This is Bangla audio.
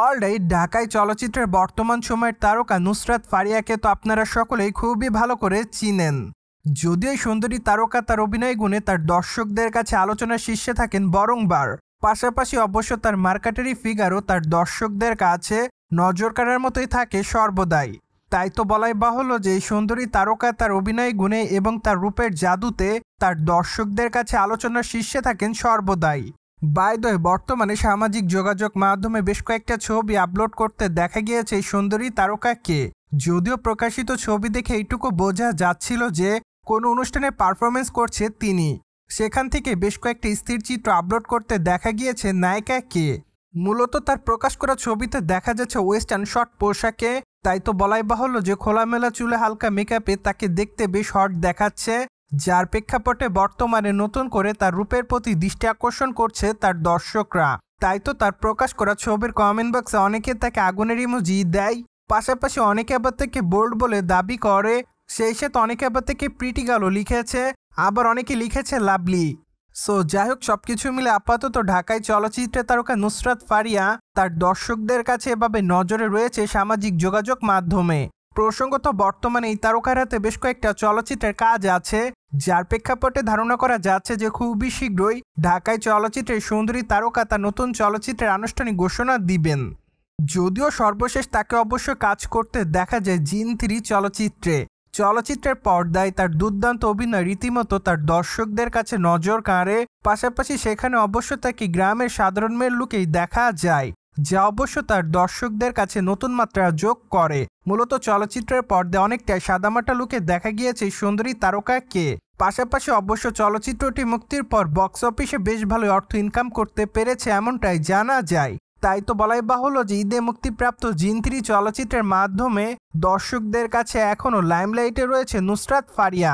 অলরাইট, ঢাকাই চলচ্চিত্রের বর্তমান সময়ের তারকা নুসরাত ফারিয়াকে তো আপনারা সকলেই খুবই ভালো করে চিনেন। যদিও এই সুন্দরী তারকা তার অভিনয় গুণে তার দর্শকদের কাছে আলোচনার শীর্ষে থাকেন বরংবার, পাশাপাশি অবশ্য তার মার্কেটারি ফিগারও তার দর্শকদের কাছে নজর কাড়ার মতোই থাকে সর্বদাই। তাই তো বলাই বাহুল্য যে এই সুন্দরী তারকা তার অভিনয় গুণে এবং তার রূপের জাদুতে তার দর্শকদের কাছে আলোচনার শীর্ষে থাকেন সর্বদাই। বাই দ্য ওয়ে, বর্তমানে সামাজিক যোগাযোগ মাধ্যমে বেশ কয়েকটা ছবি আপলোড করতে দেখা গিয়েছে এই সুন্দরী তারকাকে। যদিও প্রকাশিত ছবি দেখে এইটুকু বোঝা যাচ্ছিল যে কোনো অনুষ্ঠানে পারফরমেন্স করছে তিনি। সেখান থেকে বেশ কয়েকটি স্থির চিত্র আপলোড করতে দেখা গিয়েছে নায়িকাকে। মূলত তার প্রকাশ করা ছবিতে দেখা যাচ্ছে ওয়েস্টার্ন শর্ট পোশাকে। তাই তো বলাই বাহুল্য যে খোলামেলা চুলে হালকা মেকআপে তাকে দেখতে বেশ হট দেখাচ্ছে, যার প্রেক্ষাপটে বর্তমানে নতুন করে তার রূপের প্রতি দৃষ্টি আকর্ষণ করছে তার দর্শকরা। তাই তো তার প্রকাশ করা ছবির কমেন্ট বক্সে অনেকে তাকে আগুনের ইমোজি দেয়, পাশাপাশি অনেকে আবার তাকে বোল্ড বলে দাবি করে। সেই সাথে অনেকে আবার তাকে প্রিটি গার্লও লিখেছে, আবার অনেকে লিখেছে লাভলি। সো যাই হোক, সবকিছু মিলে আপাতত ঢাকায় চলচ্চিত্রে তারকা নুসরাত ফারিয়া তার দর্শকদের কাছে এভাবে নজরে রয়েছে সামাজিক যোগাযোগ মাধ্যমে। প্রসঙ্গত বর্তমানে এই তারকার হাতে বেশ কয়েকটা চলচ্চিত্রের কাজ আছে, যার প্রেক্ষাপটে ধারণা করা যাচ্ছে যে খুবই শীঘ্রই ঢাকায় চলচ্চিত্রের সুন্দরী তারকা তার নতুন চলচ্চিত্রের আনুষ্ঠানিক ঘোষণা দিবেন। যদিও সর্বশেষ তাকে অবশ্য কাজ করতে দেখা যায় জিন 3 চলচ্চিত্রে। চলচ্চিত্রের পর্দায় তার দুর্দান্ত অভিনয় রীতিমতো তার দর্শকদের কাছে নজর কাড়ে, পাশাপাশি সেখানে অবশ্য তাকে গ্রামের সাধারণ মেয়ের লুকেই দেখা যায়, যা অবশ্য তার দর্শকদের কাছে নতুন মাত্রা যোগ করে। মূলত চলচ্চিত্রের পর্দায় অনেকটাই সাদামাটা লুকে দেখা গিয়েছে সুন্দরী তারকাকে। পাশাপাশি অবশ্য চলচ্চিত্রটি মুক্তির পর বক্স অফিসে বেশ ভালো অর্থ ইনকাম করতে পেরেছে এমনটাই জানা যায়। তাই তো বলাই বাহুল্য যে ঈদে মুক্তিপ্রাপ্ত জিন 3 চলচ্চিত্রের মাধ্যমে দর্শকদের কাছে এখনও লাইমলাইটে রয়েছে নুসরাত ফারিয়া।